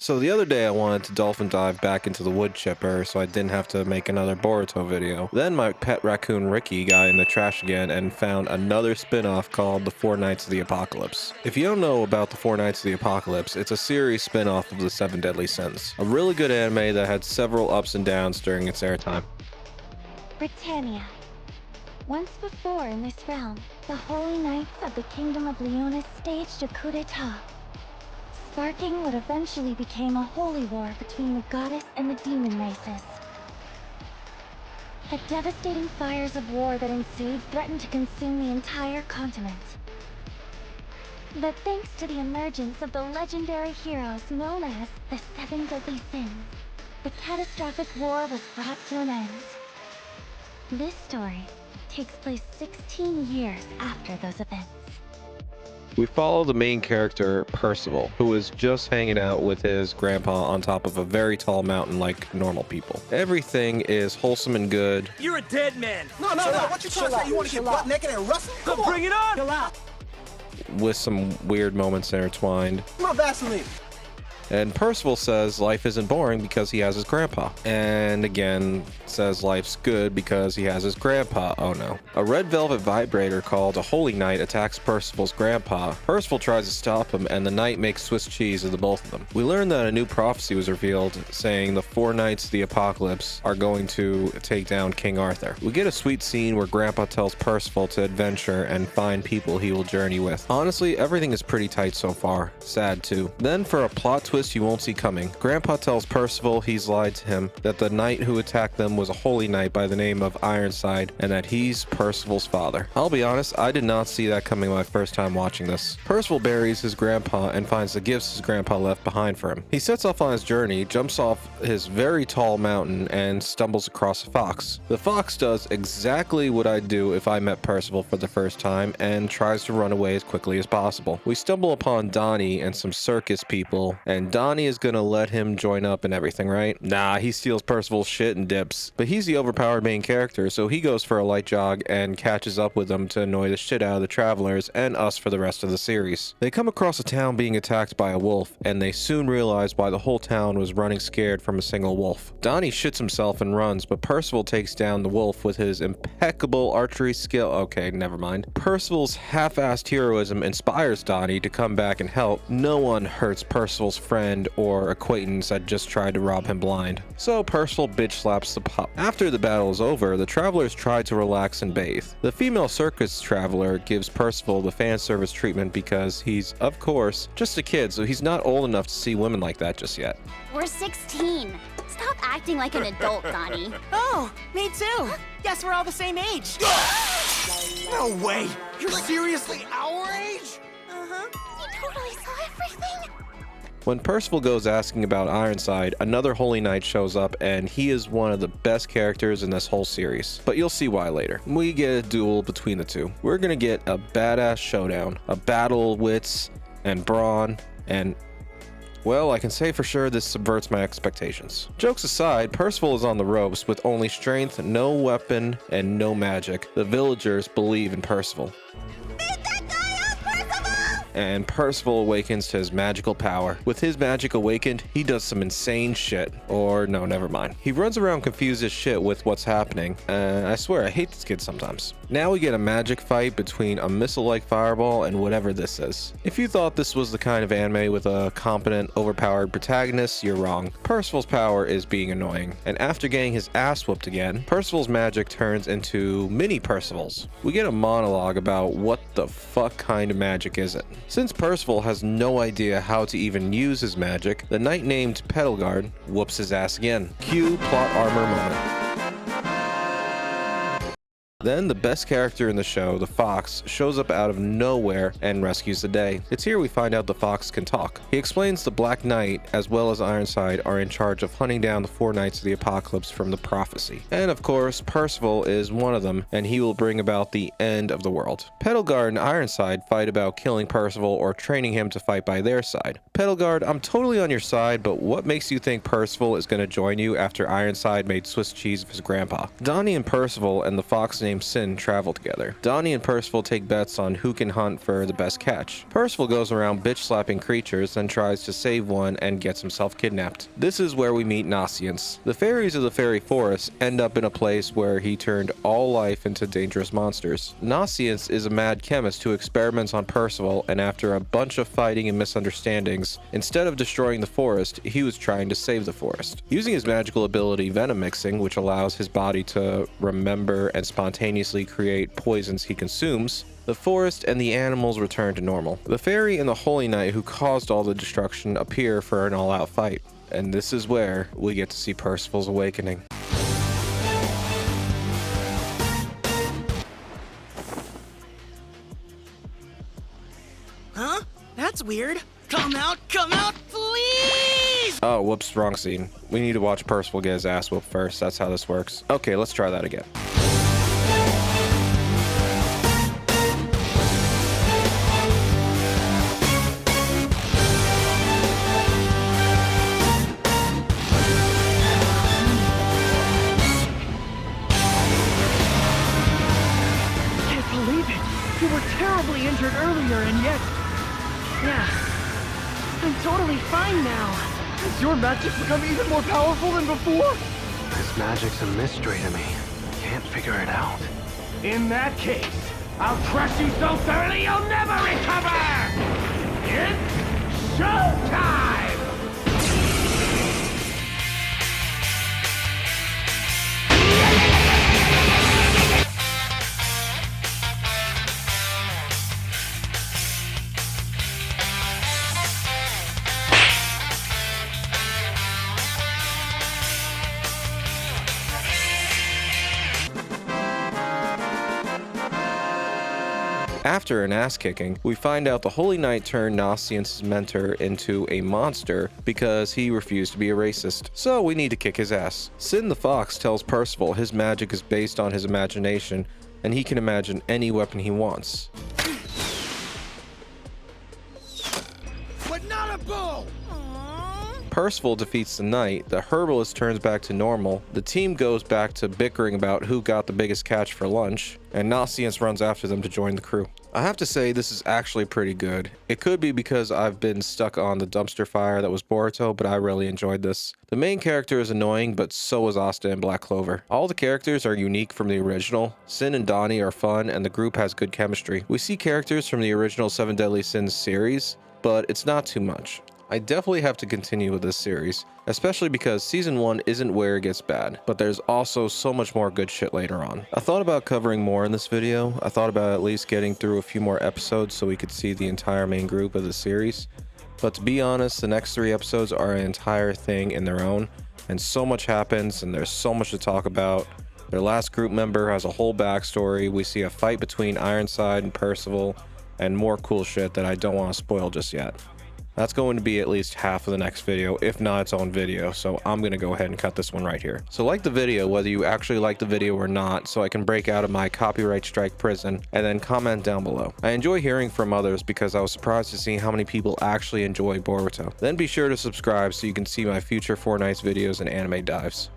So the other day I wanted to dolphin dive back into the wood chipper so I didn't have to make another Boruto video. Then my pet raccoon Ricky got in the trash again and found another spin-off called The Four Knights of the Apocalypse. If you don't know about The Four Knights of the Apocalypse, it's a series spin-off of The Seven Deadly Sins. A really good anime that had several ups and downs during its airtime. Britannia. Once before in this realm, the Holy Knights of the Kingdom of Leonis staged a coup d'etat, sparking what eventually became a holy war between the goddess and the demon races. The devastating fires of war that ensued threatened to consume the entire continent. But thanks to the emergence of the legendary heroes known as the Seven Deadly Sins, the catastrophic war was brought to an end. This story takes place 16 years after those events. We follow the main character, Percival, who is just hanging out with his grandpa on top of a very tall mountain like normal people. Everything is wholesome and good. You're a dead man. No, what you trying to say? You want to get butt naked and wrestle? Come on. Bring it on. Chill out. With some weird moments intertwined. My Vaseline. And Percival says life isn't boring because he has his grandpa. And again, says life's good because he has his grandpa. Oh no. A red velvet vibrator called a Holy Knight attacks Percival's grandpa. Percival tries to stop him, and the knight makes Swiss cheese of the both of them. We learn that a new prophecy was revealed, saying the Four Knights of the Apocalypse are going to take down King Arthur. We get a sweet scene where grandpa tells Percival to adventure and find people he will journey with. Honestly, everything is pretty tight so far. Sad too. Then for a plot twist you won't see coming, Grandpa tells Percival he's lied to him, that the knight who attacked them was a holy knight by the name of Ironside, and that he's Percival's father. I'll be honest, I did not see that coming my first time watching this. Percival buries his grandpa and finds the gifts his grandpa left behind for him. He sets off on his journey, jumps off his very tall mountain, and stumbles across a fox. The fox does exactly what I'd do if I met Percival for the first time and tries to run away as quickly as possible. We stumble upon Donnie and some circus people, and Donnie is gonna let him join up and everything, right? Nah, he steals Percival's shit and dips. But he's the overpowered main character, so he goes for a light jog and catches up with them to annoy the shit out of the travelers and us for the rest of the series. They come across a town being attacked by a wolf, and they soon realize why the whole town was running scared from a single wolf. Donnie shits himself and runs, but Percival takes down the wolf with his impeccable archery skill. Okay, never mind. Percival's half-assed heroism inspires Donnie to come back and help. No one hurts Percival's friend or acquaintance that just tried to rob him blind. So Percival bitch slaps the pup. After the battle is over, the travelers try to relax and bathe. The female circus traveler gives Percival the fan service treatment because he's, of course, just a kid, so he's not old enough to see women like that just yet. We're 16. Stop acting like an adult, Donnie. Oh, me too. Guess we're all the same age. No way. You're seriously our age? Uh-huh. You totally saw everything. When Percival goes asking about Ironside, another Holy Knight shows up, and he is one of the best characters in this whole series. But you'll see why later. We get a duel between the two. We're gonna get a badass showdown, a battle of wits and brawn, and well, I can say for sure this subverts my expectations. Jokes aside, Percival is on the ropes with only strength, no weapon, and no magic. The villagers believe in Percival. And Percival awakens to his magical power. With his magic awakened, he does some insane shit. Or no, never mind. He runs around confused as shit with what's happening. I swear, I hate this kid sometimes. Now we get a magic fight between a missile-like fireball and whatever this is. If you thought this was the kind of anime with a competent, overpowered protagonist, you're wrong. Percival's power is being annoying. And after getting his ass whooped again, Percival's magic turns into mini Percivals. We get a monologue about what the fuck kind of magic is it. Since Percival has no idea how to even use his magic, the knight named Petalgard whoops his ass again. Cue plot armor moment. Then the best character in the show, the fox, shows up out of nowhere and rescues the day. It's here we find out the fox can talk. He explains the Black Knight as well as Ironside are in charge of hunting down the Four Knights of the Apocalypse from the prophecy. And of course, Percival is one of them, and he will bring about the end of the world. Petalgard and Ironside fight about killing Percival or training him to fight by their side. Petalgard, I'm totally on your side, but what makes you think Percival is going to join you after Ironside made Swiss cheese of his grandpa? Donnie and Percival and the fox named named Sin travel together. Donnie and Percival take bets on who can hunt for the best catch. Percival goes around bitch-slapping creatures, then tries to save one and gets himself kidnapped. This is where we meet Nascience. The fairies of the fairy forest end up in a place where he turned all life into dangerous monsters. Nascience is a mad chemist who experiments on Percival, and after a bunch of fighting and misunderstandings, instead of destroying the forest, he was trying to save the forest. Using his magical ability venom mixing, which allows his body to remember and spontaneously create poisons he consumes, the forest and the animals return to normal. The fairy and the holy knight who caused all the destruction appear for an all-out fight. And this is where we get to see Percival's awakening. Huh? That's weird. Come out, please! Oh, whoops, wrong scene. We need to watch Percival get his ass whooped first. That's how this works. Okay, let's try that again. Can't believe it! You were terribly injured earlier, and yet... Yeah, I'm totally fine now. Has your magic become even more powerful than before? This magic's a mystery to me. Can't figure it out. In that case, I'll crush you so thoroughly you'll never recover! It's showtime! After an ass-kicking, we find out the Holy Knight turned Nascience's mentor into a monster because he refused to be a racist. So we need to kick his ass. Sin the Fox tells Percival his magic is based on his imagination, and he can imagine any weapon he wants. But not a bow! Percival defeats the knight, the herbalist turns back to normal, the team goes back to bickering about who got the biggest catch for lunch, and Nascience runs after them to join the crew. I have to say this is actually pretty good. It could be because I've been stuck on the dumpster fire that was Boruto, but I really enjoyed this. The main character is annoying, but so is Asta and Black Clover. All the characters are unique from the original. Sin and Donnie are fun, and the group has good chemistry. We see characters from the original Seven Deadly Sins series, but it's not too much. I definitely have to continue with this series, especially because season 1 isn't where it gets bad, but there's also so much more good shit later on. I thought about covering more in this video. I thought about at least getting through a few more episodes so we could see the entire main group of the series. But to be honest, the next 3 episodes are an entire thing in their own, and so much happens and there's so much to talk about. Their last group member has a whole backstory. We see a fight between Ironside and Percival, and more cool shit that I don't want to spoil just yet. That's going to be at least half of the next video, if not its own video, so I'm going to go ahead and cut this one right here. So like the video, whether you actually like the video or not, so I can break out of my copyright strike prison, and then comment down below. I enjoy hearing from others because I was surprised to see how many people actually enjoy Boruto. Then be sure to subscribe so you can see my future Fortnite videos and anime dives.